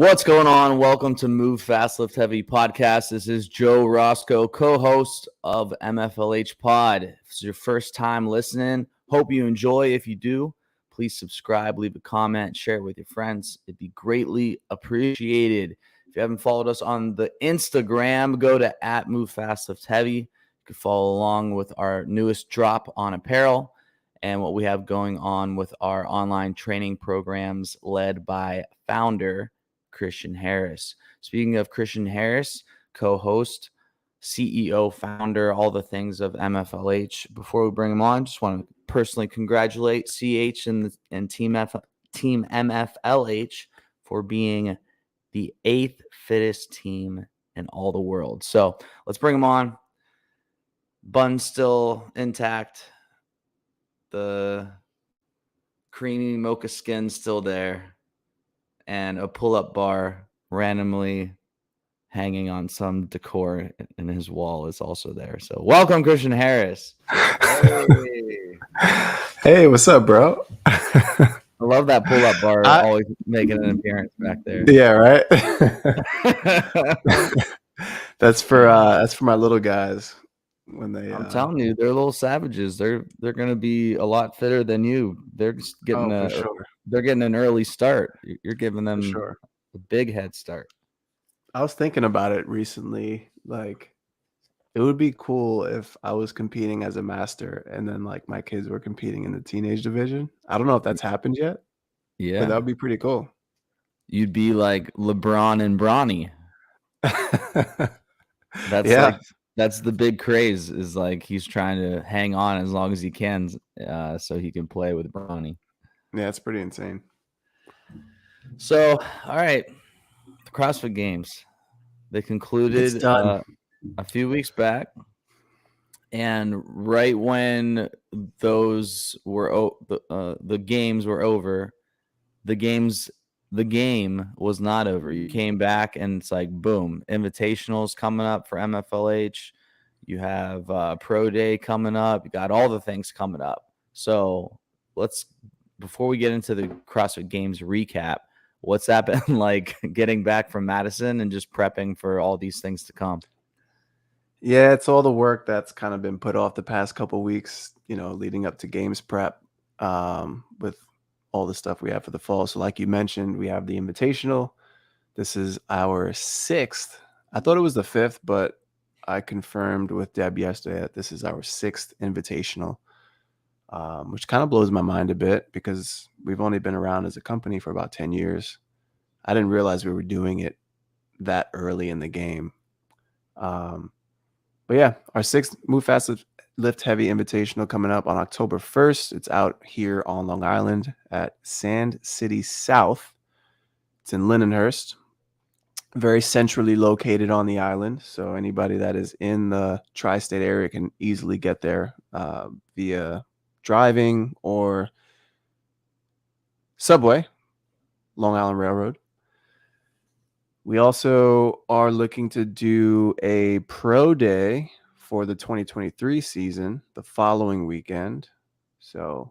What's going on? Welcome to Move Fast Lift Heavy podcast. This is Joe Roscoe, co-host of MFLH Pod. If it's your first time listening, hope you enjoy. If you do, please subscribe, leave a comment, share it with your friends. It'd be greatly appreciated. If you haven't followed us on the Instagram, go to @MoveFastLiftHeavy. You can follow along with our newest drop on apparel and what we have going on with our online training programs led by founder Christian Harris. Speaking of Christian Harris, co-host, CEO, founder, all the things of MFLH. Before we bring him on, just want to personally congratulate CH and Team MFLH for being the 8th fittest team in all the world. So let's bring him on. Bun's still intact. The creamy mocha skin still there. And a pull-up bar randomly hanging on some decor in his wall is also there. So welcome, Christian Harris. Hey, what's up, bro? I love that pull-up bar always making an appearance back there. Yeah, right. That's for my little guys when they. I'm telling you, they're little savages. They're gonna be a lot fitter than you. They're just getting They're getting an early start. You're giving them a big head start. I was thinking about it recently. Like, it would be cool if I was competing as a master and then like my kids were competing in the teenage division. I don't know if that's happened yet. Yeah, but that would be pretty cool. You'd be like LeBron and Bronny. That's the big craze, is like he's trying to hang on as long as he can so he can play with Bronny. Yeah, it's pretty insane. So, all right, the CrossFit Games, they concluded a few weeks back, and right when those were the games were over, the game was not over. You came back, and it's like boom, invitationals coming up for MFLH. You have Pro Day coming up. You got all the things coming up. So before we get into the CrossFit Games recap, what's that been like getting back from Madison and just prepping for all these things to come? Yeah, it's all the work that's kind of been put off the past couple weeks, leading up to games prep with all the stuff we have for the fall. So like you mentioned, we have the Invitational. This is our 6th. I thought it was the 5th, but I confirmed with Deb yesterday that this is our 6th Invitational. Which kind of blows my mind a bit because we've only been around as a company for about 10 years. I didn't realize we were doing it that early in the game. But yeah, our 6th Move Fast Lift Heavy Invitational coming up on October 1st. It's out here on Long Island at Sand City South. It's in Lindenhurst, very centrally located on the island. So anybody that is in the tri-state area can easily get there via driving or subway, Long Island Railroad. We also are looking to do a pro day for the 2023 season the following weekend. So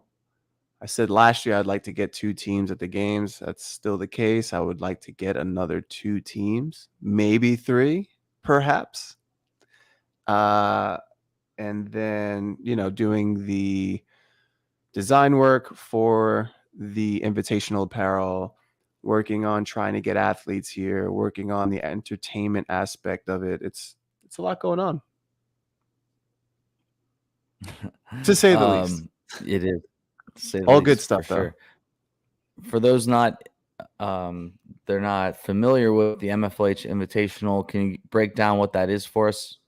I said last year I'd like to get 2 teams at the games. That's still the case. I would like to get another 2 teams, maybe 3, perhaps. And then, doing the design work for the invitational apparel, working on trying to get athletes here, working on the entertainment aspect of it. It's a lot going on, to say the least. It is. All good stuff, though. Sure. For those they're not familiar with the MFLH Invitational, can you break down what that is for us?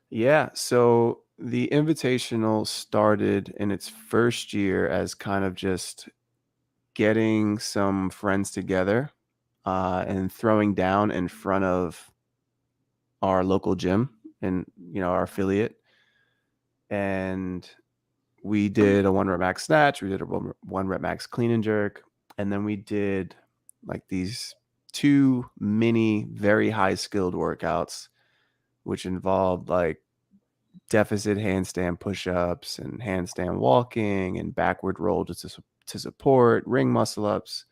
Yeah, so the Invitational started in its first year as kind of just getting some friends together and throwing down in front of our local gym and, our affiliate. And we did a 1-rep max snatch. We did a 1-rep max clean and jerk. And then we did like these 2 mini, very high skilled workouts, which involved like deficit handstand push-ups and handstand walking and backward roll just to support, ring muscle ups,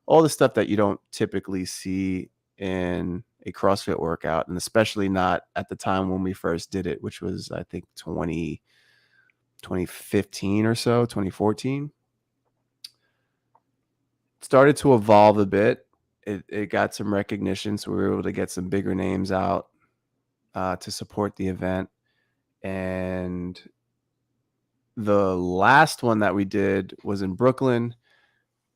all the stuff that you don't typically see in a CrossFit workout, and especially not at the time when we first did it, which was, I think, 2015 or so, 2014. It started to evolve a bit. It got some recognition, so we were able to get some bigger names out to support the event. And the last one that we did was in Brooklyn.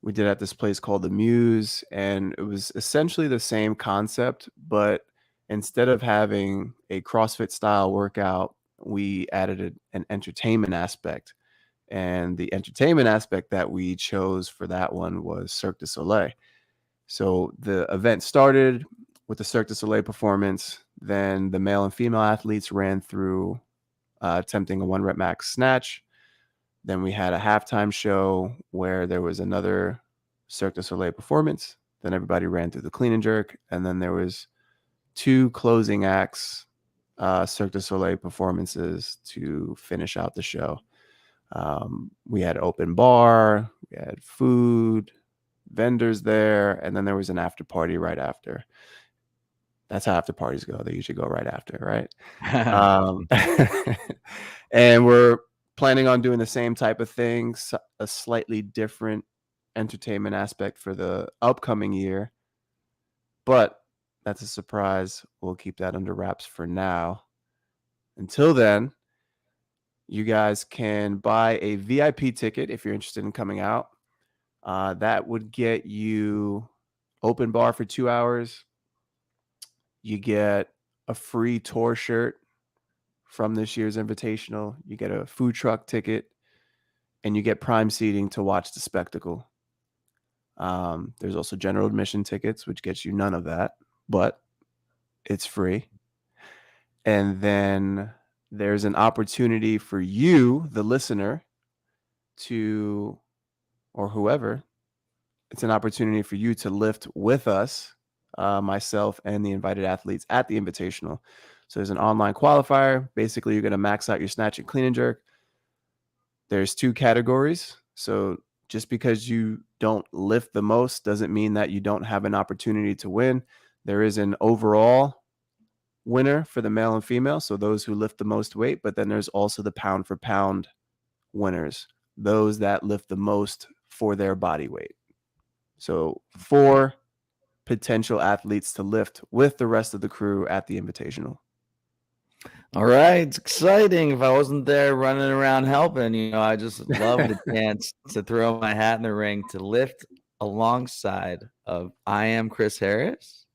We did at this place called the Muse, and it was essentially the same concept, but instead of having a CrossFit style workout, we added an entertainment aspect. And the entertainment aspect that we chose for that one was Cirque du Soleil. So the event started with the Cirque du Soleil performance. Then the male and female athletes ran through attempting a 1 rep max snatch. Then we had a halftime show where there was another Cirque du Soleil performance. Then everybody ran through the clean and jerk. And then there was 2 closing acts, Cirque du Soleil performances to finish out the show. We had open bar, we had food, vendors there, and then there was an after party right after. That's how after parties go. They usually go right after, right? And we're planning on doing the same type of things, a slightly different entertainment aspect for the upcoming year. But that's a surprise. We'll keep that under wraps for now. Until then, you guys can buy a VIP ticket if you're interested in coming out. That would get you open bar for 2 hours. You get a free tour shirt from this year's invitational. You get a food truck ticket, and you get prime seating to watch the spectacle. There's also general admission tickets, which gets you none of that, but it's free. And then there's an opportunity for you, the listener, to, or whoever, it's an opportunity for you to lift with us, myself and the invited athletes at the invitational. So there's an online qualifier. Basically, you're going to max out your snatch and clean and jerk. There's 2 categories. So just because you don't lift the most doesn't mean that you don't have an opportunity to win. There is an overall winner for the male and female, so those who lift the most weight, but then there's also the pound for pound winners, those that lift the most for their body weight. So 4 potential athletes to lift with the rest of the crew at the invitational. All right, it's exciting. If I wasn't there running around helping, I just love the chance to throw my hat in the ring to lift alongside of I am Chris Harris.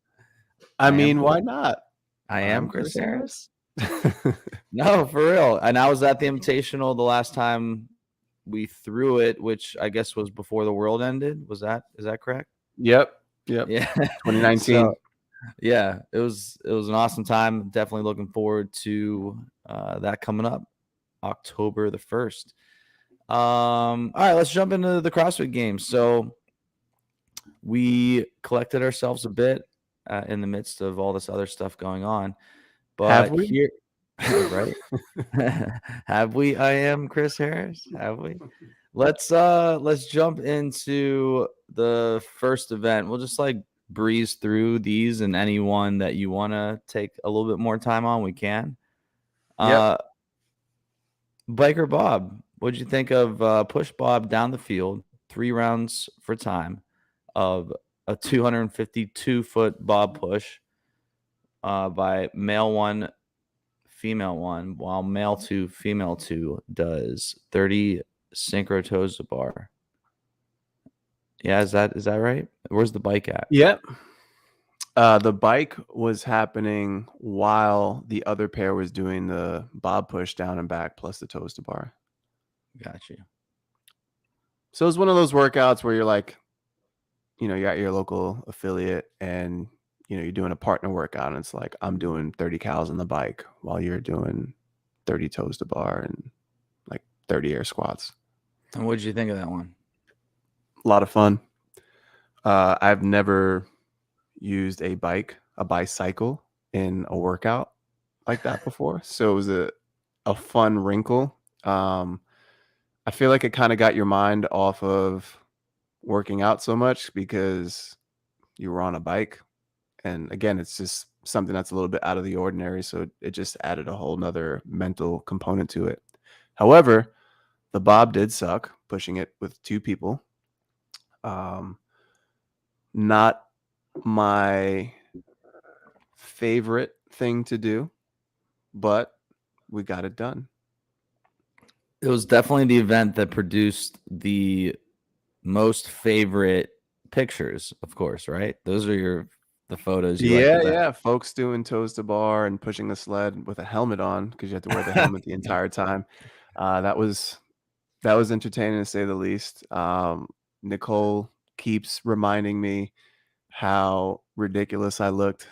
I mean, why not? I am Chris Harris. No, for real. And I was at the invitational the last time we threw it, which I guess was before the world ended. Is that correct? Yep. Yeah. 2019. So, yeah, it was an awesome time. Definitely looking forward to that coming up October the 1st. All right, let's jump into the CrossFit Games. So we collected ourselves a bit in the midst of all this other stuff going on. But have we? Here, right? Have we? I am Chris Harris. Have we? Let's jump into the first event. We'll just breeze through these, and anyone that you want to take a little bit more time on, we can. Yep. Biker Bob, what'd you think of push Bob down the field, 3 rounds for time of a 252-foot Bob push by male 1, female 1, while male 2, female 2 does 30 synchro toes to bar? Yeah, is that right? Where's the bike at? Yep. The bike was happening while the other pair was doing the Bob push down and back plus the toes to bar. Got you. So it's one of those workouts where you're like, you're at your local affiliate and, you're doing a partner workout, and it's like, I'm doing 30 cals on the bike while you're doing 30 toes to bar and 30 air squats. And what did you think of that one? A lot of fun. I've never used a bicycle in a workout like that before. So it was a fun wrinkle. I feel like it kind of got your mind off of working out so much because you were on a bike. And again, it's just something that's a little bit out of the ordinary. So it just added a whole nother mental component to it. However, the bob did suck, pushing it with 2 people. Not my favorite thing to do, but we got it done. It was definitely the event that produced the most favorite pictures, of course, right? Those are the photos you like the best. Yeah. Folks doing toes to bar and pushing the sled with a helmet on because you have to wear the helmet the entire time. That was entertaining to say the least. Nicole keeps reminding me how ridiculous I looked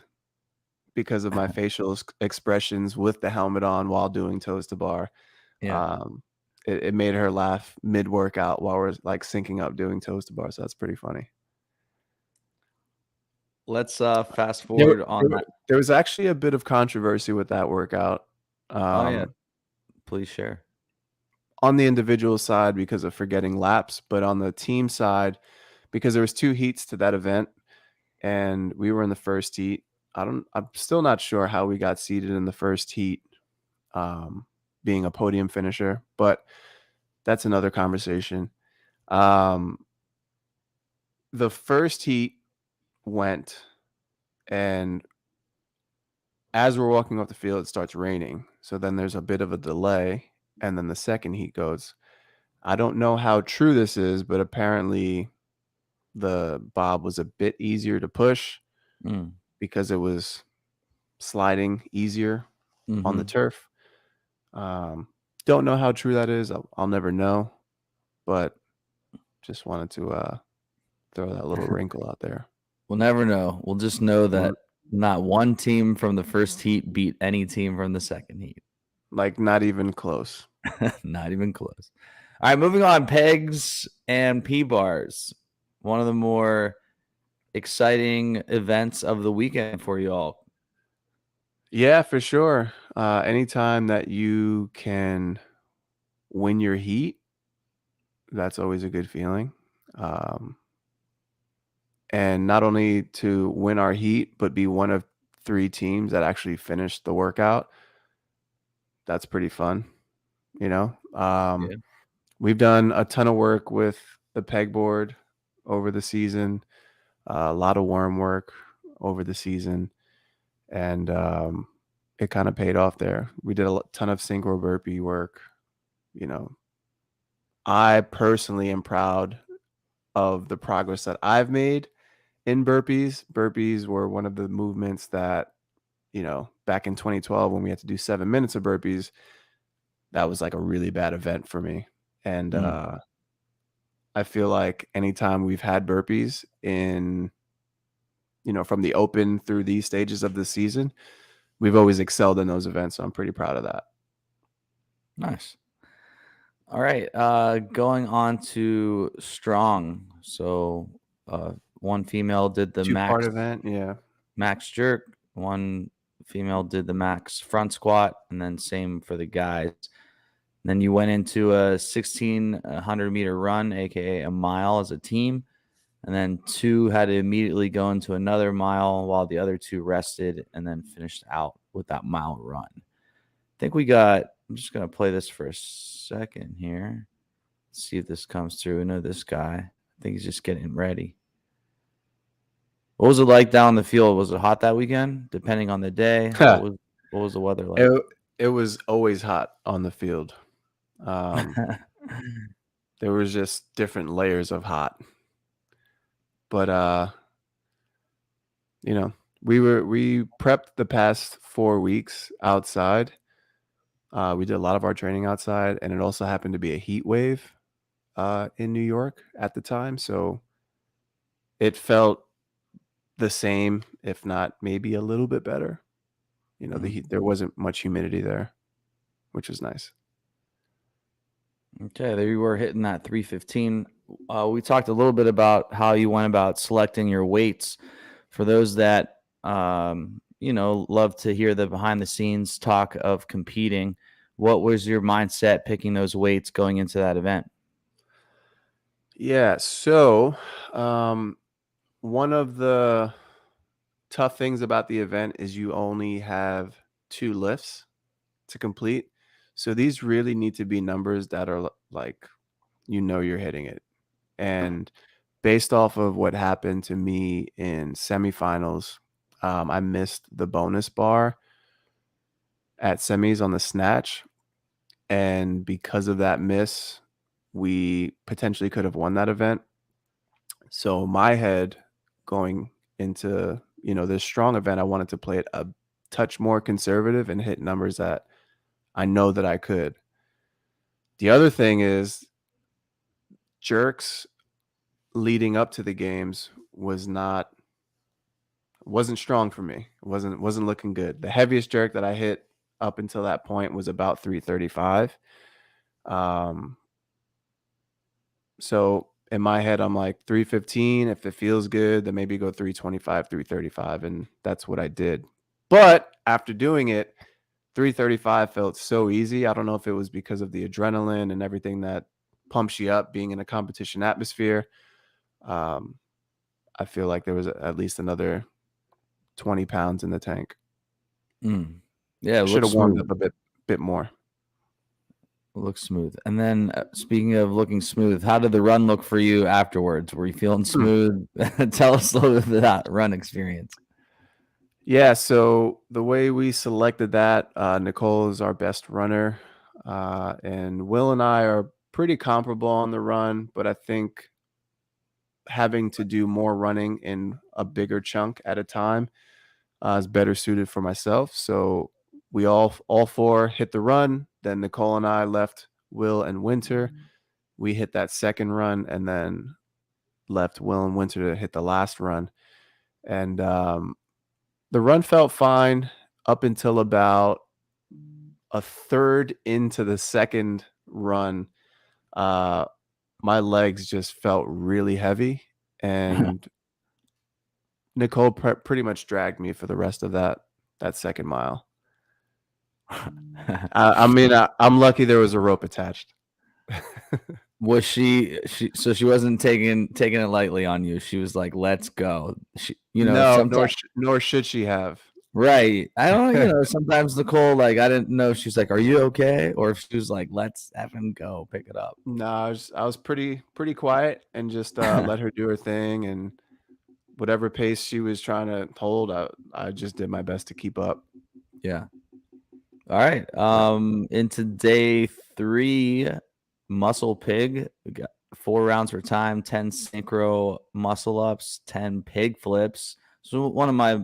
because of my facial expressions with the helmet on while doing toes to bar. Yeah. It made her laugh mid-workout while we're like syncing up doing toes to bar. So that's pretty funny. Let's fast forward on that. There was actually a bit of controversy with that workout. Oh yeah, please share. On the individual side because of forgetting laps, but on the team side, because there was 2 heats to that event and we were in the first heat. I'm still not sure how we got seated in the first heat, being a podium finisher, but that's another conversation. The first heat went, and as we're walking off the field, it starts raining. So then there's a bit of a delay, and then the second heat goes. I don't know how true this is, but apparently the bob was a bit easier to push because it was sliding easier on the turf. Don't know how true that is. I'll never know, but just wanted to throw that little wrinkle out there. We'll never know. We'll just know that not one team from the first heat beat any team from the second heat. Like, not even close. Not even close. All right, moving on. Pegs and P-bars. One of the more exciting events of the weekend for you all. Yeah, for sure. Anytime that you can win your heat, that's always a good feeling. And not only to win our heat, but be one of 3 teams that actually finished the workout. That's pretty fun, you know? Yeah. We've done a ton of work with the pegboard over the season, a lot of worm work over the season, and it kind of paid off there. We did a ton of synchro burpee work. You know, I personally am proud of the progress that I've made in burpees. Burpees were one of the movements that, you know, back in 2012 when we had to do 7 minutes of burpees, that was like a really bad event for me. And I feel like anytime we've had burpees in, you know, from the open through these stages of the season, we've always excelled in those events. So I'm pretty proud of that. Nice. All right. Going on to strong. So one female did the 2-part max event. Yeah. max jerk. One female did the max front squat, and then same for the guys. Then you went into a 1,600 meter run, aka a mile, as a team, and then 2 had to immediately go into another mile while the other 2 rested, and then finished out with that mile run. I think we got. I'm just gonna play this for a second here. Let's see if this comes through. I know this guy. I think he's just getting ready. What was it like down the field? Was it hot that weekend? Depending on the day, what was the weather like? It was always hot on the field. There was just different layers of hot. But you know, we prepped the past 4 weeks outside. We did a lot of our training outside, and it also happened to be a heat wave in New York at the time. So it felt the same, if not maybe a little bit better. You know, there wasn't much humidity there, which was nice. Okay, there you were hitting that 315. We talked a little bit about how you went about selecting your weights. For those that you know, love to hear the behind the scenes talk of competing, what was your mindset picking those weights going into that event? Yeah. So, one of the tough things about the event is you only have 2 lifts to complete. So these really need to be numbers that are like, you're hitting it. And based off of what happened to me in semifinals, I missed the bonus bar at semis on the snatch. And because of that miss, we potentially could have won that event. So my head going into, this strong event, I wanted to play it a touch more conservative and hit numbers that I know that I could. The other thing is jerks leading up to the games wasn't strong for me. It wasn't looking good. The heaviest jerk that I hit up until that point was about 335. So in my head, I'm like 315. If it feels good, then maybe go 325, 335. And that's what I did. But after doing it, 335 felt so easy. I don't know if it was because of the adrenaline and everything that pumps you up being in a competition atmosphere. I feel like there was at least another 20 pounds in the tank. Yeah, it Should looks have warmed smooth. up a bit more. Looks smooth. And then speaking of looking smooth, how did the run look for you afterwards? Were you feeling smooth? Tell us a little bit of that run experience. Yeah, so the way we selected that, Nicole is our best runner, and Will and I are pretty comparable on the run, but I think having to do more running in a bigger chunk at a time is better suited for myself. So we all four hit the run. Then Nicole and I left Will and Winter. We hit that second run and then left Will and Winter to hit the last run. And the run felt fine up until about a third into the second run. My legs just felt really heavy, and Nicole pretty much dragged me for the rest of that second mile. I mean, I'm lucky there was a rope attached. Was she so she wasn't taking it lightly on you. She was like, "Let's go." No, Sometimes nor should she have. right. I don't know, sometimes Nicole, like, I didn't know if she's like, "Are you okay?" Or if she was like, "Let's effing go, pick it up." No, I was pretty quiet and just let her do her thing, and whatever pace she was trying to hold, I just did my best to keep up. Yeah. All right. Into day 3, muscle pig. We got 4 rounds for time, 10 synchro muscle ups, 10 pig flips. So one of my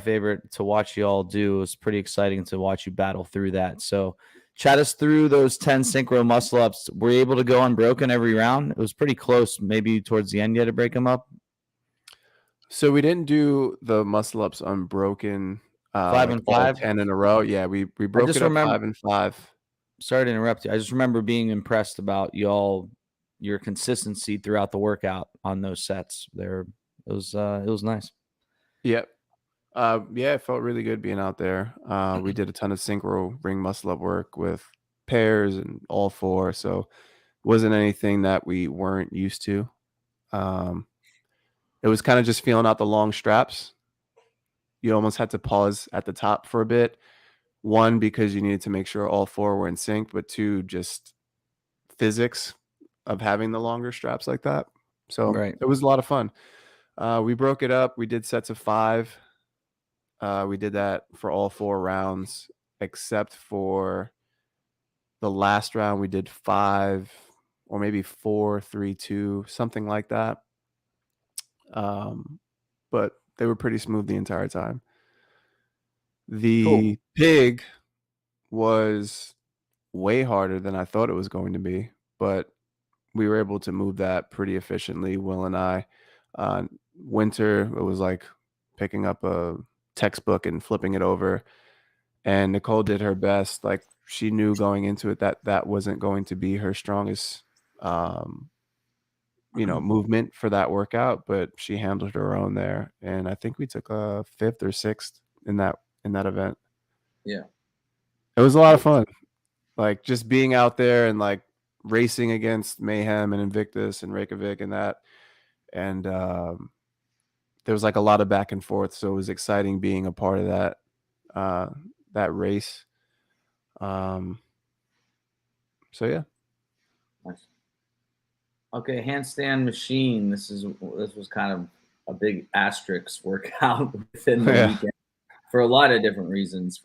favorite to watch you all do. It was pretty exciting to watch you battle through that. So chat us through those 10 synchro muscle ups. Were you able to go unbroken every round? It was pretty close. Maybe towards the end you had to break them up. So we didn't do the muscle ups unbroken, 5 like and all 5. 10 in a row. Yeah, we I broke just it up remember 5 and 5. Sorry to interrupt you. I just remember being impressed about your consistency throughout the workout on those sets. It was nice. Yep. Yeah, it felt really good being out there. We did a ton of synchro ring muscle up work with pairs and all 4, so wasn't anything that we weren't used to. It was kind of just feeling out the long straps. You almost had to pause at the top for a bit. 1, because you needed to make sure all 4 were in sync, but 2, just physics of having the longer straps like that. So Right. it was a lot of fun. We broke it up. We did sets of 5. We did that for all 4 rounds, except for the last round. We did 5 or maybe 4, 3, 2, something like that. But they were pretty smooth the entire time. Cool. The pig was way harder than I thought it was going to be, but we were able to move that pretty efficiently, Will and I. Winter, it was like picking up a textbook and flipping it over. And Nicole did her best. Like, she knew going into it that that wasn't going to be her strongest, movement for that workout, but she handled her own there. And I think we took a 5th or 6th in that event. Yeah. It was a lot of fun. Like, just being out there and like racing against Mayhem and Invictus and Reykjavik and that. And there was like a lot of back and forth. So it was exciting being a part of that race. So yeah. Nice. Okay, Handstand Machine. This was kind of a big asterisk workout within the weekend for a lot of different reasons.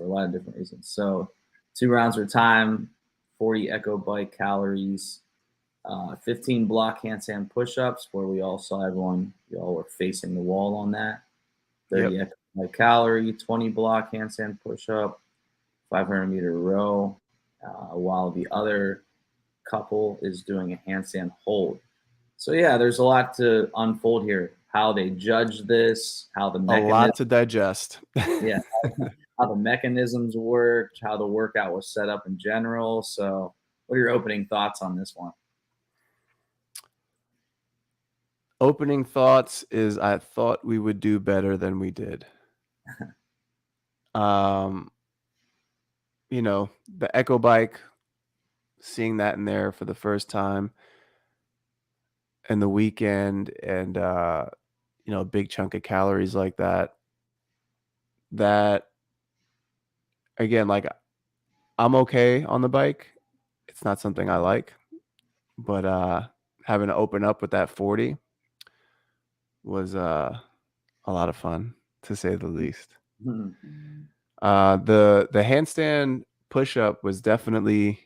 So 2 rounds of time, 40 echo bike calories, 15 block handstand push-ups where we all saw everyone. You all were facing the wall on that. 30 echo bike calorie, 20 block handstand push-up, 500-meter row, while the other couple is doing a handstand hold. So yeah, there's a lot to unfold here. How they judge this, how the a lot to digest. Yeah, how the mechanisms worked, how the workout was set up in general. So, what are your opening thoughts on this one? Opening thoughts is I thought we would do better than we did. You know, the echo bike, seeing that in there for the first time and the weekend, and you know, a big chunk of calories like that again, like, I'm okay on the bike. It's not something I like, but having to open up with that 40 was a lot of fun, to say the least. The handstand push-up was definitely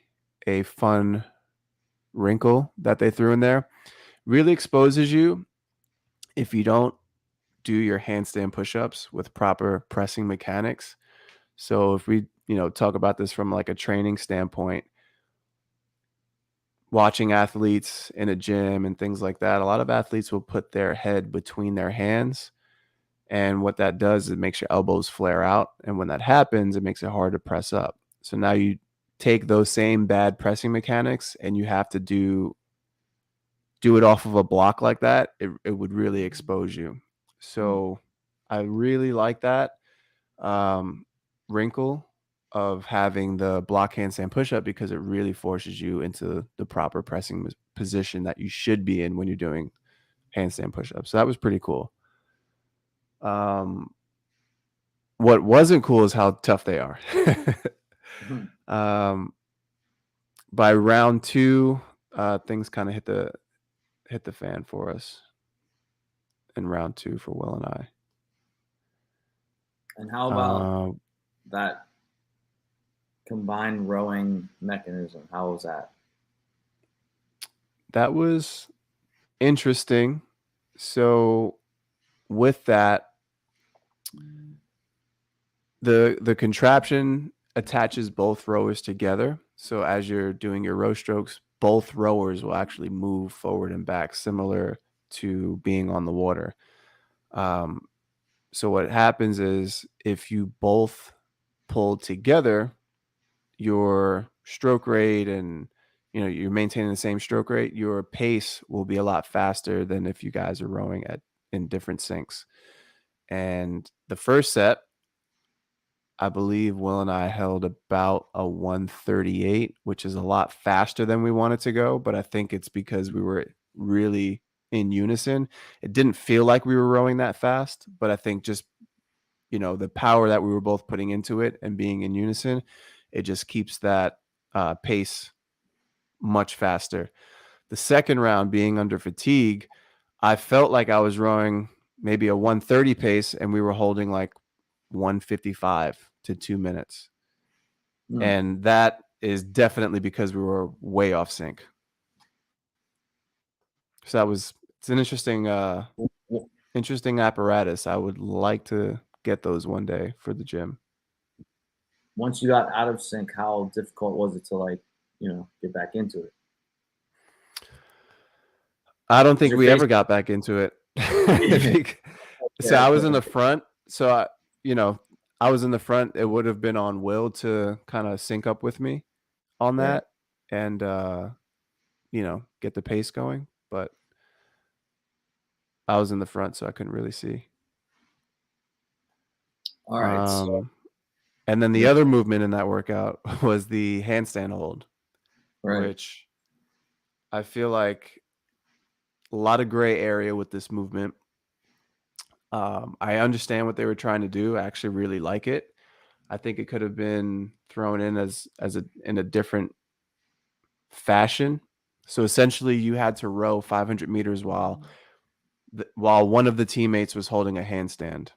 a fun wrinkle that they threw in there. Really exposes you if you don't do your handstand push-ups with proper pressing mechanics. So if we, you know, talk about this from like a training standpoint, watching athletes in a gym and things like that, a lot of athletes will put their head between their hands. And what that does is it makes your elbows flare out. And when that happens, it makes it hard to press up. So now you take those same bad pressing mechanics and you have to do it off of a block like that. It would really expose you. So I really like that wrinkle of having the block handstand push-up, because it really forces you into the proper pressing position that you should be in when you're doing handstand push-ups. So that was pretty cool. What wasn't cool is how tough they are. By round 2, things kind of hit the fan for us in round 2 for Will and I. And how about that combined rowing mechanism? How was that? That was interesting. So with that, the contraption attaches both rowers together. So as you're doing your row strokes, both rowers will actually move forward and back, similar to being on the water. So what happens is if you both pull together, your stroke rate and, you know, you're maintaining the same stroke rate, your pace will be a lot faster than if you guys are rowing in different sinks. And the first set, I believe Will and I held about a 138, which is a lot faster than we wanted to go. But I think it's because we were really in unison. It didn't feel like we were rowing that fast, but I think just, you know, the power that we were both putting into it and being in unison, it just keeps that pace much faster. The second round, being under fatigue, I felt like I was rowing maybe a 130 pace and we were holding like 155 to 2 minutes. And that is definitely because we were way off sync. So it's an interesting apparatus. I would like to get those one day for the gym. Once you got out of sync, how difficult was it to, like, you know, get back into it? I don't think we ever got back into it. So I was in the front. So I was in the front. It would have been on Will to kind of sync up with me on that and you know, get the pace going. But I was in the front, so I couldn't really see. All right. And then the other movement in that workout was the handstand hold, which I feel like a lot of gray area with this movement. I understand what they were trying to do. I actually really like it. I think it could have been thrown in in a different fashion. So essentially, you had to row 500 meters while one of the teammates was holding a handstand,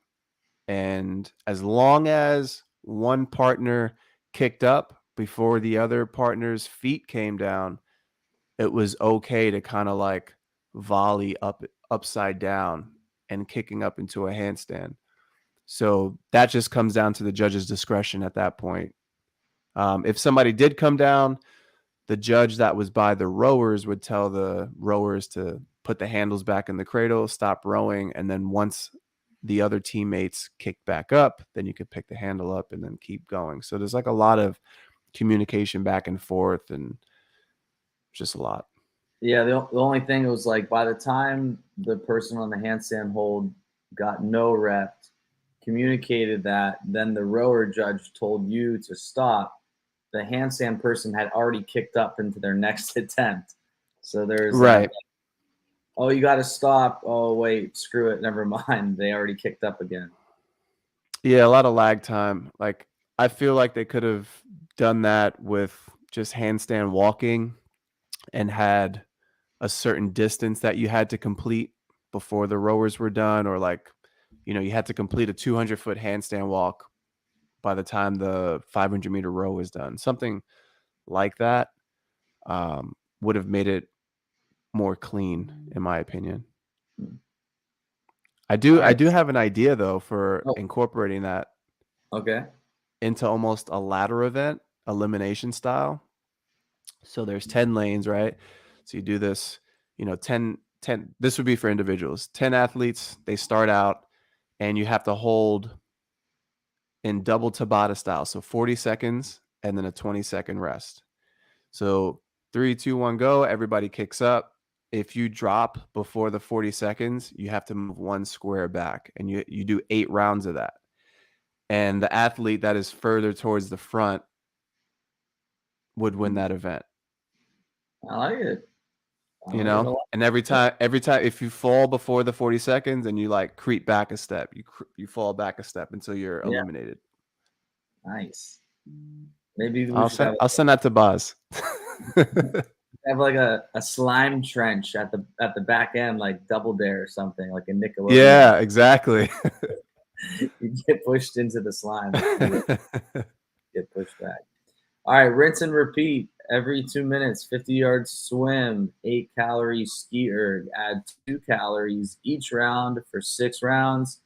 and as long as one partner kicked up before the other partner's feet came down, it was okay to kind of like volley upside down and kicking up into a handstand. So that just comes down to the judge's discretion at that point. If somebody did come down, the judge that was by the rowers would tell the rowers to put the handles back in the cradle, stop rowing, and then once the other teammates kicked back up, then you could pick the handle up and then keep going. So there's like a lot of communication back and forth, and just a lot. Yeah, the only thing was like by the time the person on the handstand hold got no rep, communicated that, then the rower judge told you to stop. The handstand person had already kicked up into their next attempt. So there's Right. oh, you got to stop. Oh, wait, screw it. Never mind. They already kicked up again. Yeah, a lot of lag time. Like I feel like they could have done that with just handstand walking and had a certain distance that you had to complete before the rowers were done, or like, you had to complete a 200-foot handstand walk by the time the 500-meter row was done. Something like that would have made it more clean, in my opinion. I do have an idea though for incorporating that into almost a ladder event, elimination style. So there's 10 lanes, right? So you do this, 10, this would be for individuals. 10 athletes, they start out and you have to hold in double Tabata style. So 40 seconds and then a 20-second rest. So 3, 2, 1, go. Everybody kicks up. If you drop before the 40 seconds, you have to move one square back, and you do 8 rounds of that. And the athlete that is further towards the front would win that event. I like it. And every time, if you fall before the 40 seconds and you like creep back a step, you fall back a step until you're eliminated. Nice. Maybe I'll send that to Boz. Have like a slime trench at the back end, like Double Dare or something, like a Nickelodeon. Yeah, exactly. You get pushed into the slime. Get pushed back. All right, rinse and repeat every 2 minutes. 50 yards swim, 8 calories ski erg. Add 2 calories each round for 6 rounds.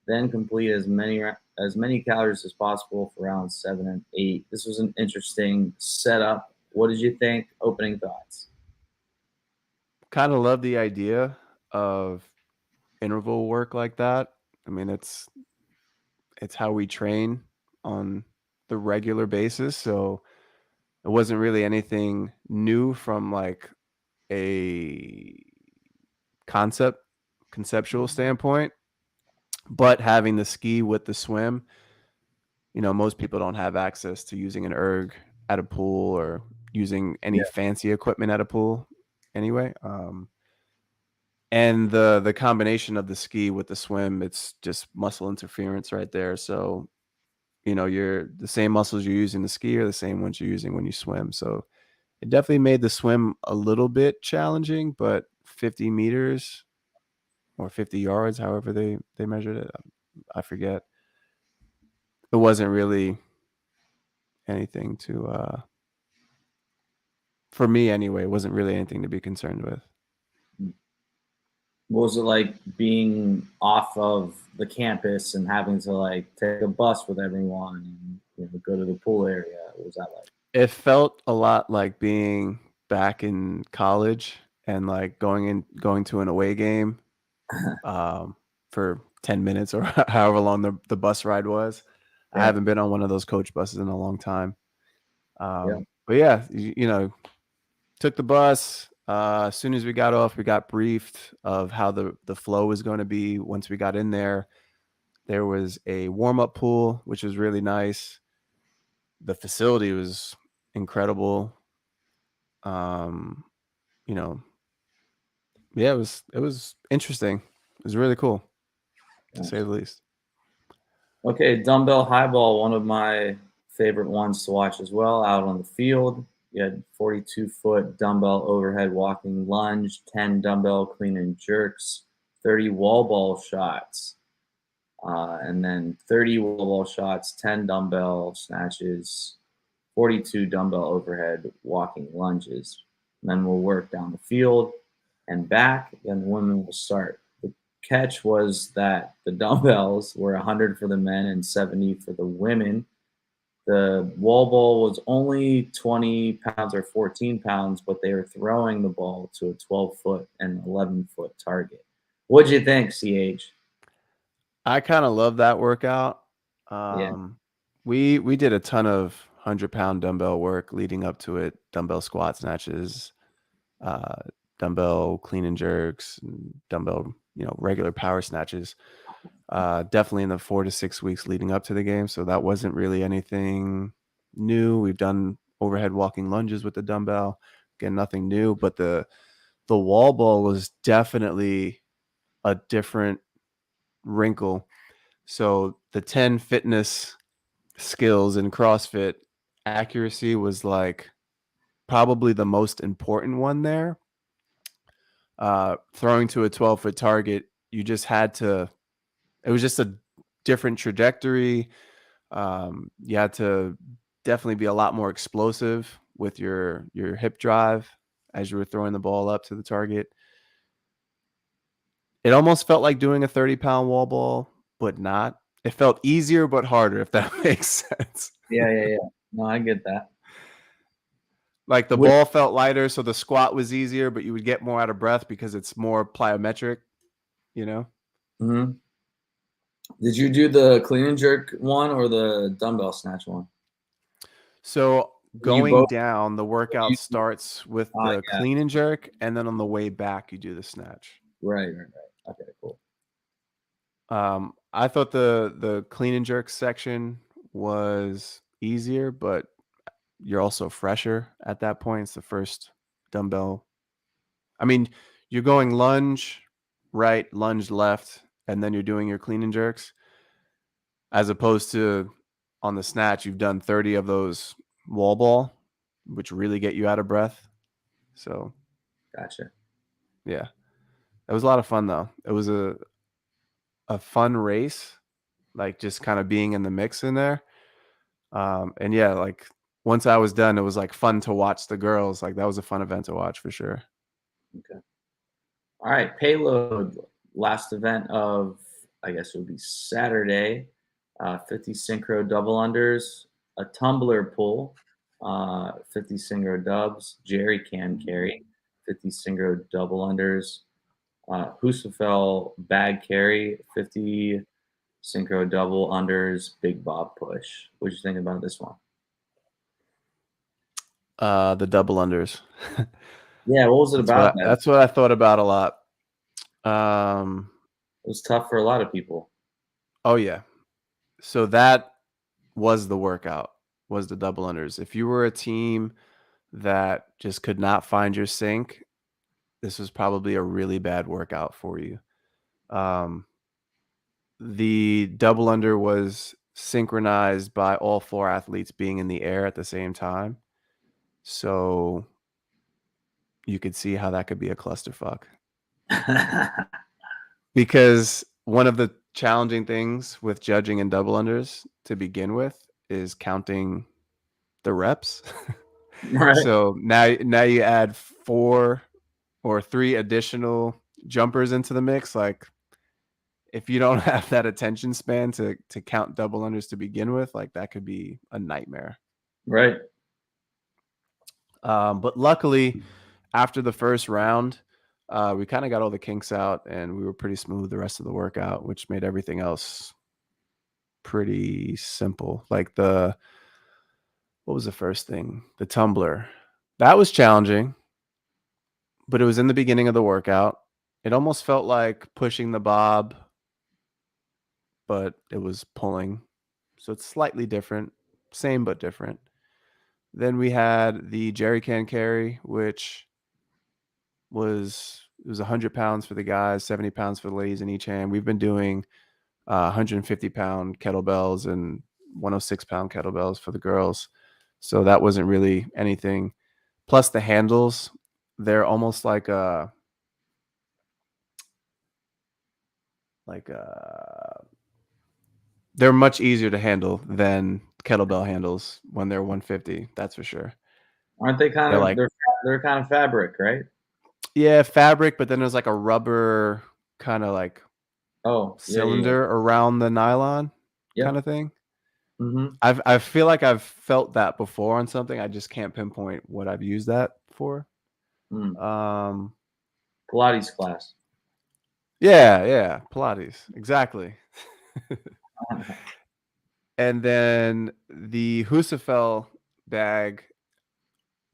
Then complete as many calories as possible for rounds 7 and 8. This was an interesting setup. What did you think? Opening thoughts. Kind of love the idea of interval work like that. I mean, it's how we train on the regular basis, so it wasn't really anything new from like a conceptual standpoint. But having the ski with the swim, most people don't have access to using an erg at a pool or using any fancy equipment at a pool anyway. And the combination of the ski with the swim, it's just muscle interference right there. So, you're the same muscles you're using to ski are the same ones you're using when you swim. So it definitely made the swim a little bit challenging, but 50 meters or 50 yards, however they measured it, I forget. It wasn't really anything to, for me anyway, it wasn't really anything to be concerned with. What was it like being off of the campus and having to like take a bus with everyone and go to the pool area? What was that like? It felt a lot like being back in college and like going to an away game for 10 minutes or however long the bus ride was. I haven't been on one of those coach buses in a long time. But yeah, took the bus. As soon as we got off, we got briefed of how the flow was going to be. Once we got in there, there was a warm-up pool, which was really nice. The facility was incredible. Yeah, it was interesting. It was really cool, to say the least. Okay, dumbbell high ball, one of my favorite ones to watch as well, out on the field. You had 42-foot dumbbell overhead walking lunge, 10 dumbbell clean and jerks, 30 wall ball shots, and then 30 wall ball shots, 10 dumbbell snatches, 42 dumbbell overhead walking lunges. And then we'll work down the field and back, then the women will start. The catch was that the dumbbells were 100 for the men and 70 for the women. The wall ball was only 20 pounds or 14 pounds, but they were throwing the ball to a 12-foot and 11-foot target. What'd you think, CH? I kind of love that workout. Yeah. We did a ton of 100-pound dumbbell work leading up to it, dumbbell squat snatches, dumbbell clean and jerks, and dumbbell, regular power snatches. Definitely in the 4 to 6 weeks leading up to the game. So that wasn't really anything new. We've done overhead walking lunges with the dumbbell. Again, nothing new, but the wall ball was definitely a different wrinkle. So the 10 fitness skills in CrossFit, accuracy was like probably the most important one there. Throwing to a 12-foot target, you just had to, it was just a different trajectory. You had to definitely be a lot more explosive with your hip drive as you were throwing the ball up to the target. It almost felt like doing a 30-pound wall ball, but not. It felt easier but harder, if that makes sense. Yeah. No, I get that. Like the ball felt lighter, so the squat was easier, but you would get more out of breath because it's more plyometric, Mm-hmm. Did you do the clean and jerk one or the dumbbell snatch one? So You going both? down, the workout starts with the Yeah. clean and jerk, and then on the way back, you do the snatch. Right. Okay, cool. I thought the clean and jerk section was easier, but you're also fresher at that point. It's the first dumbbell. I mean, you're going lunge right, lunge left, and then you're doing your clean and jerks, as opposed to on the snatch, you've done 30 of those wall ball, which really get you out of breath. So, Gotcha. yeah, it was a lot of fun though. It was a fun race, like just kind of being in the mix in there. And yeah, like once I was done, it was like fun to watch the girls. Like that was a fun event to watch for sure. Okay. All right. Payload, last event of, I guess it would be Saturday. 50 synchro double unders, a tumbler pull, 50 synchro dubs, jerry can carry, 50 synchro double unders, Husafel bag carry, 50 synchro double unders, big bob push. What did you think about this one? The double unders. Yeah, what was it about that? That's what I thought about a lot. It was tough for a lot of people. Oh yeah. So that was the workout, was the double unders. If you were a team that just could not find your sync, this was probably a really bad workout for you. The double under was synchronized by all 4 athletes being in the air at the same time. So you could see how that could be a clusterfuck. Because one of the challenging things with judging in double unders to begin with is counting the reps. Right. So now you add 4 or 3 additional jumpers into the mix. Like if you don't have that attention span to count double unders to begin with, like that could be a nightmare. Right. But luckily, after the first round, we kind of got all the kinks out and we were pretty smooth the rest of the workout, which made everything else pretty simple. Like what was the first thing? The tumbler. That was challenging, but it was in the beginning of the workout. It almost felt like pushing the bob, but it was pulling. So it's slightly different, same but different. Then we had the jerry can carry, which was 100 pounds for the guys, 70 pounds for the ladies in each hand. We've been doing 150-pound kettlebells and 106-pound kettlebells for the girls. So that wasn't really anything. Plus the handles, they're almost like they're much easier to handle than kettlebell handles when they're 150. That's for sure. Aren't they kind They're of like, they're kind of fabric, right? yeah, fabric, but then there's like a rubber kind of like cylinder around the nylon kind of thing. Mm-hmm. I feel like I've felt that before on something. I just can't pinpoint what I've used that for. Pilates class. Yeah, Pilates, exactly. And then the Husafel bag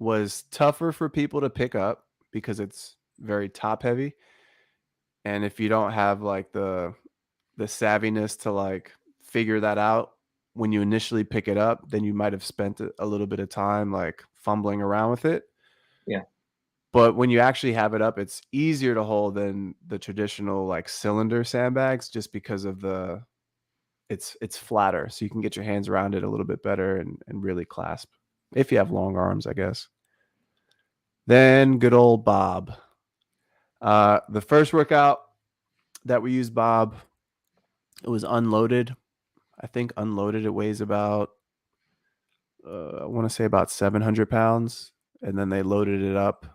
was tougher for people to pick up because it's very top heavy. And if you don't have like the savviness to like figure that out when you initially pick it up, then you might have spent a little bit of time like fumbling around with it. Yeah. But when you actually have it up, it's easier to hold than the traditional like cylinder sandbags just because of it's flatter. So you can get your hands around it a little bit better and really clasp if you have long arms, I guess. Then good old Bob. The first workout that we used Bob, it was unloaded. I think unloaded it weighs about, I want to say about 700 pounds. And then they loaded it up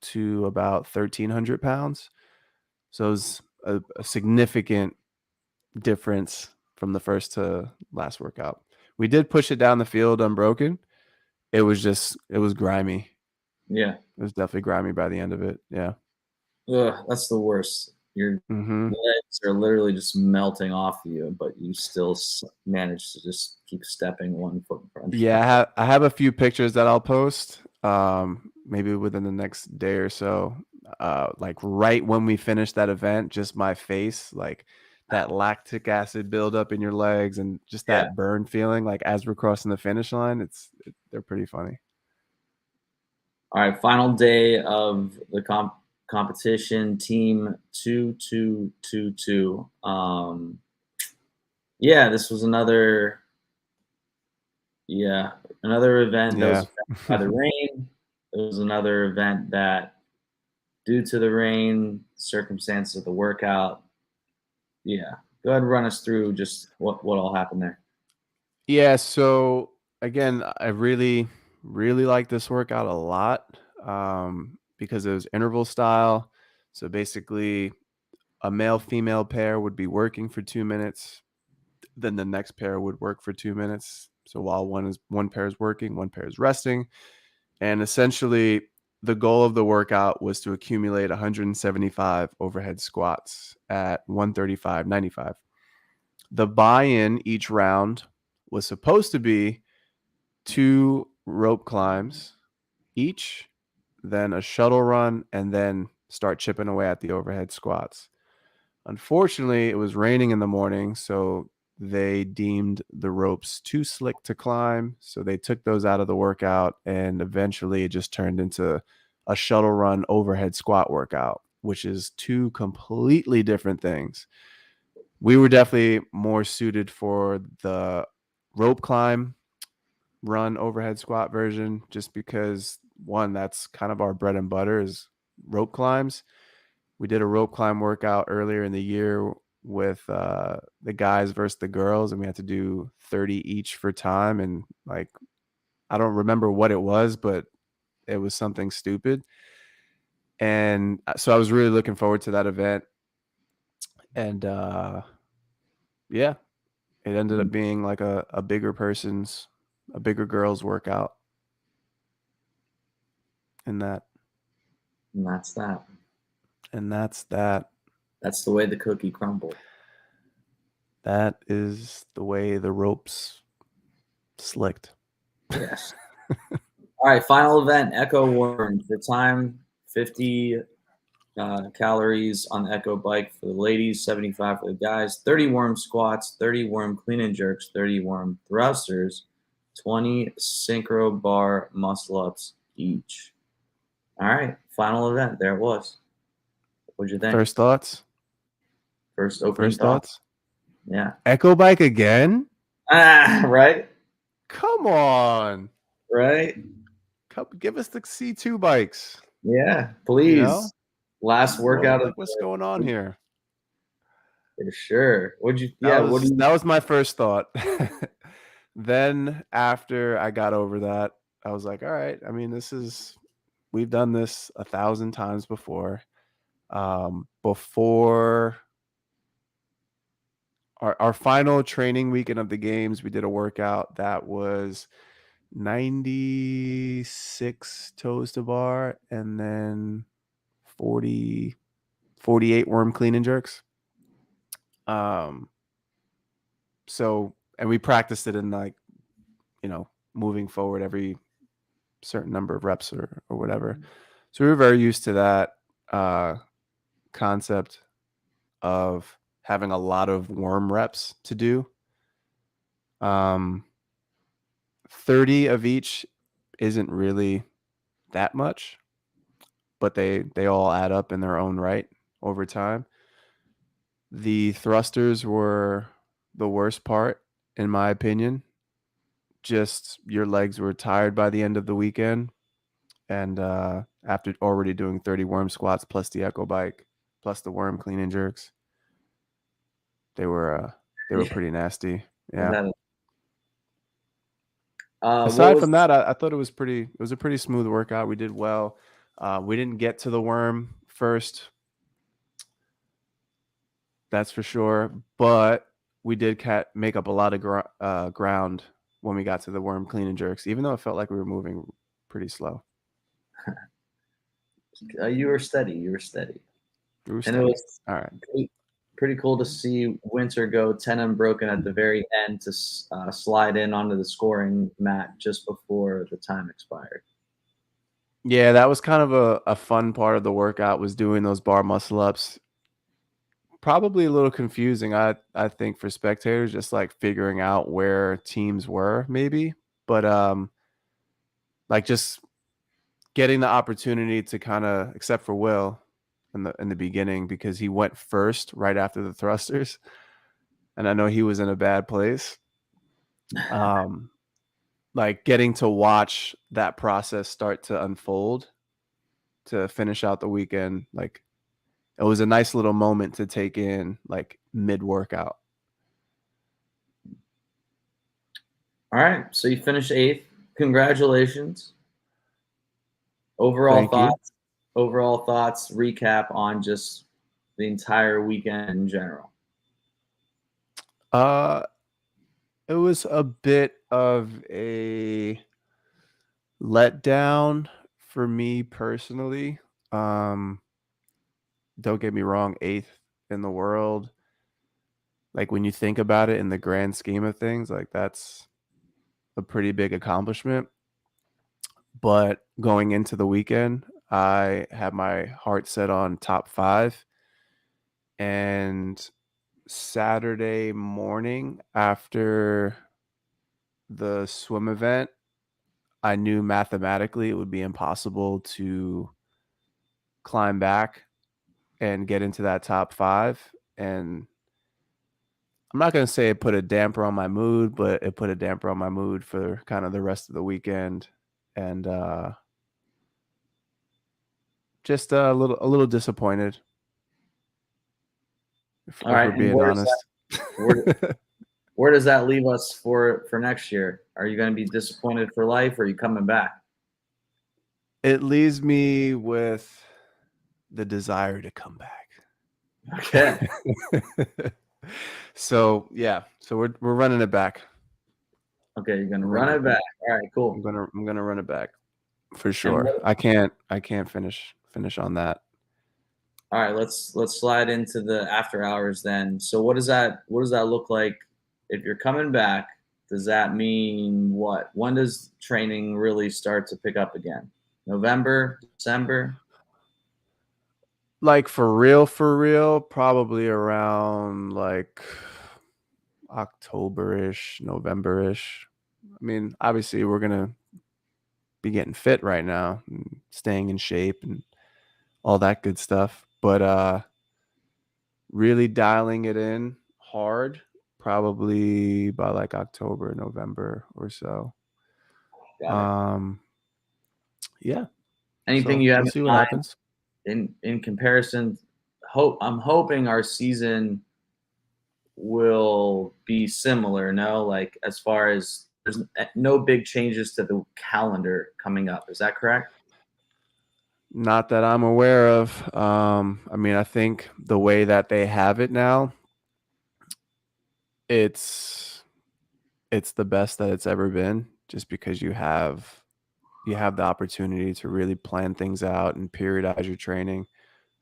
to about 1,300 pounds. So it was a significant difference from the first to last workout. We did push it down the field unbroken. It was grimy. Yeah. It was definitely grimy by the end of it. Yeah. Ugh, that's the worst. Your legs are literally just melting off you, but you still manage to just keep stepping 1 foot in front. Yeah, I have a few pictures that I'll post maybe within the next day or so. Like right when we finished that event, just my face, like that lactic acid buildup in your legs and just that burn feeling like as we're crossing the finish line, they're pretty funny. All right, final day of the competition, team 2222. This was another event that was affected by the rain. It was another event that, due to the rain, circumstances of the workout. Yeah, go ahead and run us through just what all happened there. Yeah, so again, I really like this workout a lot because it was interval style. So basically, a male-female pair would be working for 2 minutes, then the next pair would work for 2 minutes. So while one pair is working, one pair is resting, and essentially the goal of the workout was to accumulate 175 overhead squats at 135.95. The buy-in each round was supposed to be 2 rope climbs each, then a shuttle run, and then start chipping away at the overhead squats. Unfortunately, it was raining in the morning, so they deemed the ropes too slick to climb. So they took those out of the workout, and eventually it just turned into a shuttle run overhead squat workout, which is 2 completely different things. We were definitely more suited for the rope climb run overhead squat version, just because one, that's kind of our bread and butter is rope climbs. We did a rope climb workout earlier in the year with the guys versus the girls, and we had to do 30 each for time. And like, I don't remember what it was, but it was something stupid. And so I was really looking forward to that event. And it ended up being like a bigger girl's workout. And that's that. That's the way the cookie crumbled. That is the way the ropes slicked. Yes. All right, final event, Echo Worm. For time, 50 calories on the Echo bike for the ladies, 75 for the guys, 30 worm squats, 30 worm clean and jerks, 30 worm thrusters, 20 synchro bar muscle ups each. All right, final event. There it was. What'd you think? First thoughts? First opening First thoughts? thoughts? Yeah. Echo bike again? Right? Come on. Right? Give us the C2 bikes. Yeah, please. You know? Last workout of What's going on here? For sure. What'd you? That What do you? that was my first thought. Then after I got over that, I was like, all right. I mean, we've done this 1,000 times before. Before our final training weekend of the games, we did a workout that was 96 toes to bar and then 48 worm clean and jerks. So, and we practiced it in like, moving forward every certain number of reps or whatever. So we were very used to that concept of having a lot of worm reps to do. 30 of each isn't really that much, but they all add up in their own right over time. The thrusters were the worst part, in my opinion. Just your legs were tired by the end of the weekend. And after already doing 30 worm squats plus the echo bike plus the worm clean and jerks, they were pretty nasty. Yeah. Aside from that, I thought it was a pretty smooth workout. We did well. We didn't get to the worm first, that's for sure, but we did make up a lot of ground when we got to the worm clean and jerks, even though it felt like we were moving pretty slow. You were steady. You were steady. And it was all right. Pretty cool to see Winter go 10 unbroken at the very end to slide in onto the scoring mat just before the time expired. Yeah, that was kind of a fun part of the workout, was doing those bar muscle ups. Probably a little confusing, I think, for spectators, just like figuring out where teams were maybe. But like just getting the opportunity to kind of, except for Will in the beginning, because he went first right after the thrusters. And I know he was in a bad place. Like getting to watch that process start to unfold to finish out the weekend, like it was a nice little moment to take in, like mid-workout. All right, so you finished 8th. Congratulations. Overall thoughts, recap on just the entire weekend in general. It was a bit of a letdown for me personally. Don't get me wrong, 8th in the world. Like when you think about it in the grand scheme of things, like that's a pretty big accomplishment. But going into the weekend, I had my heart set on top 5. And Saturday morning after the swim event, I knew mathematically it would be impossible to climb back and get into that top 5. And I'm not going to say it put a damper on my mood, but it put a damper on my mood for kind of the rest of the weekend. And just a little disappointed, if we're being honest. Where does that leave us for next year? Are you going to be disappointed for life, or are you coming back? It leaves me with the desire to come back. Okay. So yeah, so we're running it back. Okay, you're gonna run it back. All right, cool. I'm gonna run it back for sure. I can't finish on that. All right, let's slide into the after hours then. So what does that look like if you're coming back? Does that mean what? When does training really start to pick up again? November, December? Like for real, probably around like October-ish, November-ish. I mean, obviously we're gonna be getting fit right now, staying in shape and all that good stuff. But really dialing it in hard, probably by like October, November or so. Got it. Yeah. Anything So you have we'll in see what mind happens. in comparison? I'm hoping our season will be similar. No, like as far as there's no big changes to the calendar coming up. Is that correct? Not that I'm aware of. I mean, I think the way that they have it now, it's the best that it's ever been, just because you have the opportunity to really plan things out and periodize your training.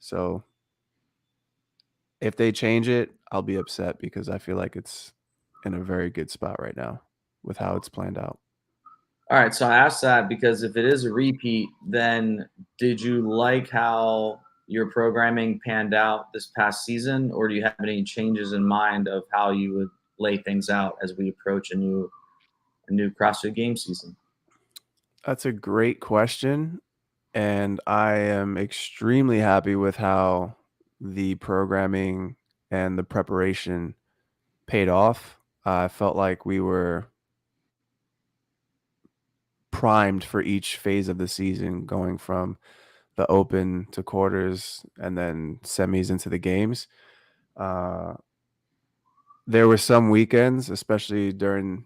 So if they change it, I'll be upset because I feel like it's in a very good spot right now with how it's planned out. All right, so I asked that because if it is a repeat, then did you like how your programming panned out this past season, or do you have any changes in mind of how you would lay things out as we approach a new CrossFit Game season? That's a great question, and I am extremely happy with how the programming and the preparation paid off. I felt like we were primed for each phase of the season, going from the open to quarters and then semis into the games. There were some weekends, especially during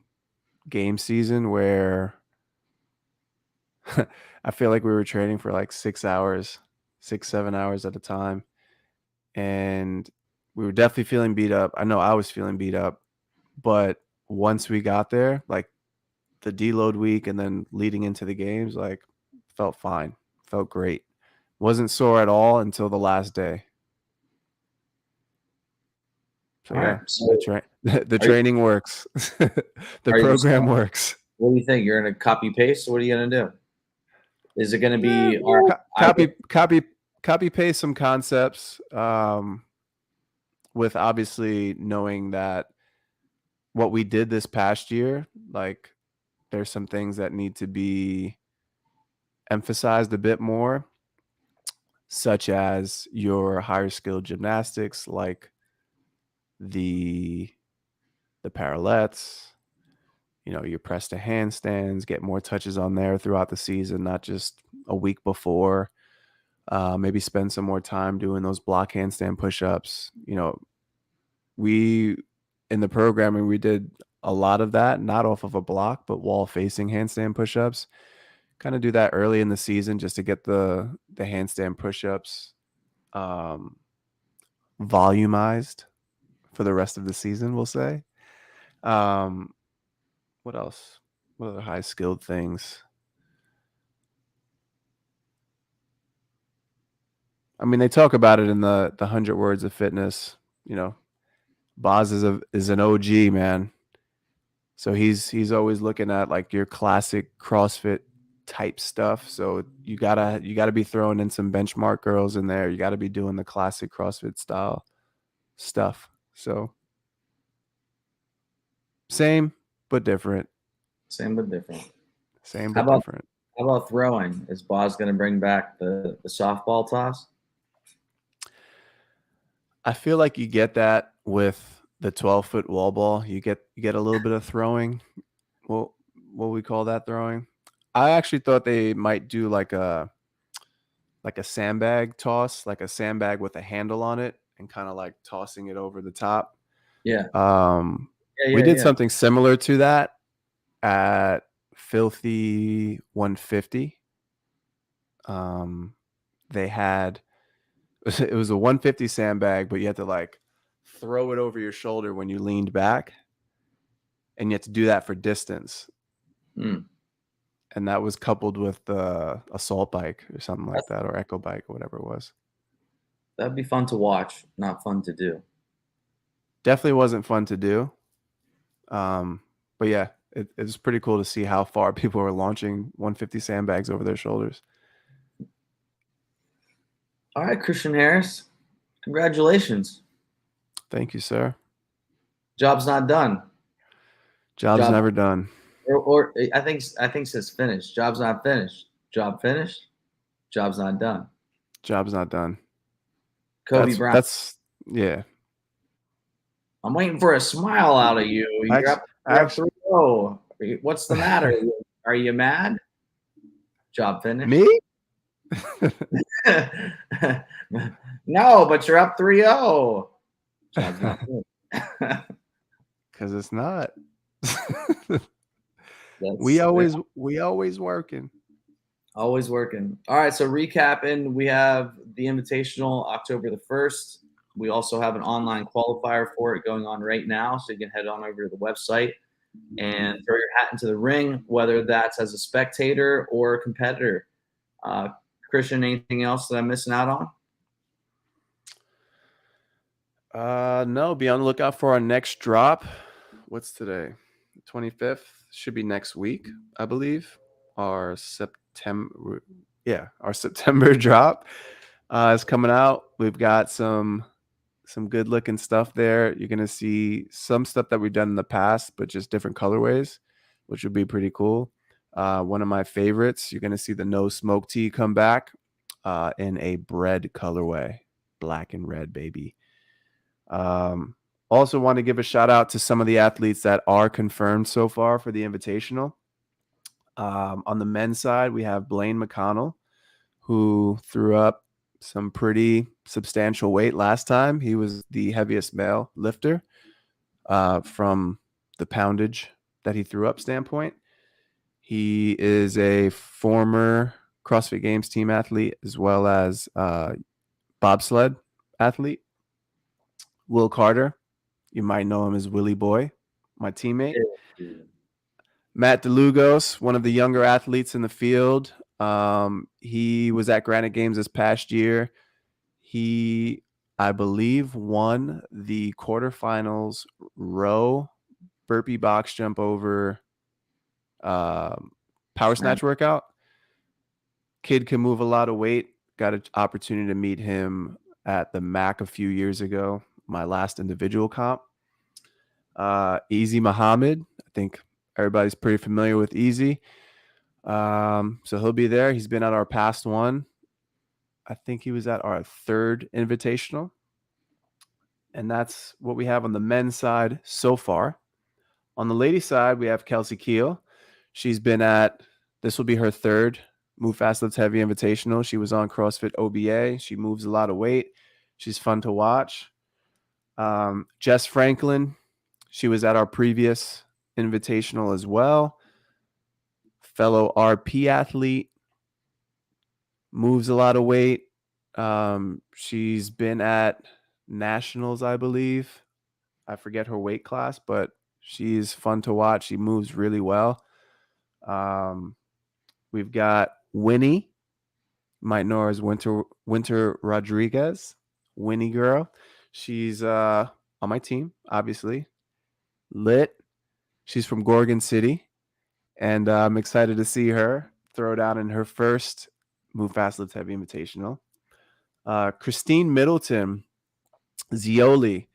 game season, where I feel like we were training for like 6 hours, 7 hours at a time. And we were definitely feeling beat up. I know I was feeling beat up, but once we got there, like the deload week and then leading into the games, like felt fine, felt great. Wasn't sore at all until the last day. So All yeah, right, so the training works. The program works. What do you think? You're going to copy paste? What are you going to do? Is it going to be copy paste some concepts, with obviously knowing that what we did this past year, like there's some things that need to be emphasized a bit more, such as your higher skill gymnastics, like the parallettes, your press to handstands, get more touches on there throughout the season, not just a week before. Maybe spend some more time doing those block handstand push-ups. We in the programming, we did a lot of that, not off of a block, but wall facing handstand push-ups. Kind of do that early in the season just to get the handstand push-ups volumized for the rest of the season, we'll say. What else? What other high skilled things? I mean, they talk about it in the 100 Words of Fitness. Boz is an OG, man. So he's always looking at like your classic CrossFit type stuff. So you gotta be throwing in some benchmark girls in there. You gotta be doing the classic CrossFit style stuff. So same but different. Same but different. Same but different. How about throwing? Is Boz going to bring back the softball toss? I feel like you get that with the 12-foot wall ball. You get a little bit of throwing. Well, what we call that throwing? I actually thought they might do like a sandbag toss, like a sandbag with a handle on it and kind of like tossing it over the top. Yeah. We did something similar to that at Filthy 150. They had it was a 150 sandbag, but you had to like throw it over your shoulder when you leaned back, and you had to do that for distance. And that was coupled with the assault bike or something like that, or echo bike or whatever it was. That'd be fun to watch, not fun to do. Definitely wasn't fun to do. But yeah, it was pretty cool to see how far people were launching 150 sandbags over their shoulders. All right, Christian Harris, congratulations. Thank you, sir. Job's not done. Job's never done. Or I think it says finished. Job's not finished. Job finished? Job's not done. Job's not done. Kobe Bryant. That's yeah. I'm waiting for a smile out of you. You're up 3-0. What's the matter? Are you mad? Job finished. Me? No, but you're up 3-0. Job's not good. Because it's not. We always working. Always working. All right, so recapping, we have the Invitational October the 1st. We also have an online qualifier for it going on right now, so you can head on over to the website and throw your hat into the ring, whether that's as a spectator or a competitor. Christian, anything else that I'm missing out on? No, be on the lookout for our next drop. What's today? 25th. Should be next week, I believe. Our September drop is coming out. We've got some good looking stuff there. You're gonna see some stuff that we've done in the past, but just different colorways, which would be pretty cool. One of my favorites, you're gonna see the No Smoke tee come back in a bread colorway, black and red, baby. Also want to give a shout out to some of the athletes that are confirmed so far for the Invitational. On the men's side, we have Blaine McConnell, who threw up some pretty substantial weight last time. He was the heaviest male lifter from the poundage that he threw up standpoint. He is a former CrossFit Games team athlete as well as bobsled athlete. Will Carter, you might know him as Willie Boy, my teammate. Yeah. Matt DeLugos, one of the younger athletes in the field. He was at Granite Games this past year. He, I believe, won the quarterfinals row burpee box jump over power snatch workout. Kid can move a lot of weight. Got an opportunity to meet him at the MAC a few years ago, my last individual comp. Easy Muhammad, I think everybody's pretty familiar with Easy. So he'll be there. He's been at our past one. I think he was at our third Invitational. And that's what we have on the men's side so far. On the ladies' side, we have Kelsey Keel. She's been at, this will be her third Move Fast Lift Heavy Invitational. She was on CrossFit OBA. She moves a lot of weight. She's fun to watch. Jess Franklin, she was at our previous Invitational as well. Fellow RP athlete, moves a lot of weight. She's been at nationals, I believe. I forget her weight class, but she's fun to watch. She moves really well. We've got Winnie, you might know her as Winter Rodriguez, Winnie girl. She's on my team, obviously. Lit. She's from Gorgon City, and I'm excited to see her throw down in her first Move Fast Lift Heavy Invitational. Christine Middleton, Zioli,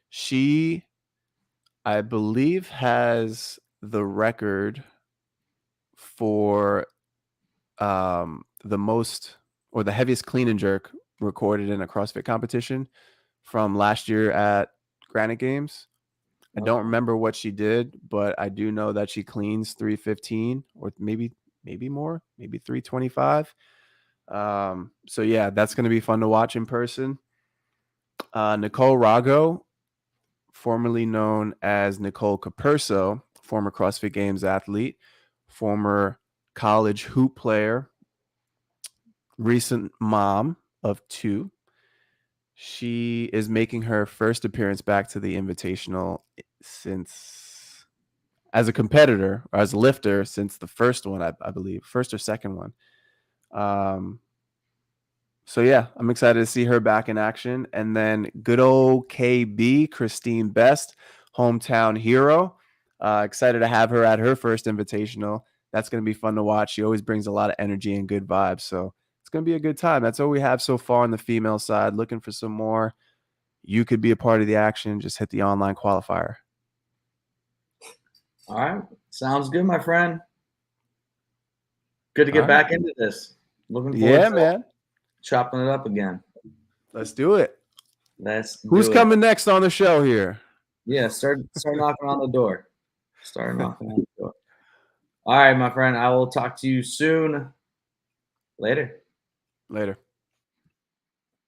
she, I believe, has the record for the most or the heaviest clean and jerk recorded in a CrossFit competition from last year at Granite Games. I don't remember what she did, but I do know that she cleans 315 or maybe more, maybe 325. So yeah, that's going to be fun to watch in person. Nicole Rago, formerly known as Nicole Caperso, former CrossFit Games athlete, former college hoop player, recent mom of 2. She is making her first appearance back to the Invitational since, as a competitor or as a lifter, since the first one, I believe, first or second one. So yeah, I'm excited to see her back in action. And then good old KB, Christine Best, hometown hero. Excited to have her at her first Invitational. That's going to be fun to watch. She always brings a lot of energy and good vibes. So it's going to be a good time. That's all we have so far on the female side. Looking for some more. You could be a part of the action. Just hit the online qualifier. All right. Sounds good, my friend. Good to get back into this. Looking forward to man. chopping it up again. Let's do it. Who's coming next on the show here? Yeah, start knocking on the door. Start knocking on the door. All right, my friend. I will talk to you soon. Later.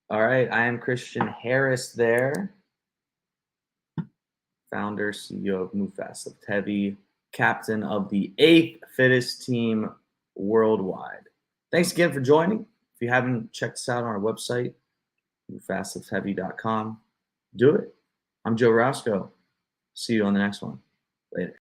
All right. I am Christian Harris there. Founder, CEO of Move Fast Lift Heavy, captain of the 8th fittest team worldwide. Thanks again for joining. If you haven't checked us out on our website, movefastliftheavy.com, do it. I'm Joe Roscoe. See you on the next one. Later.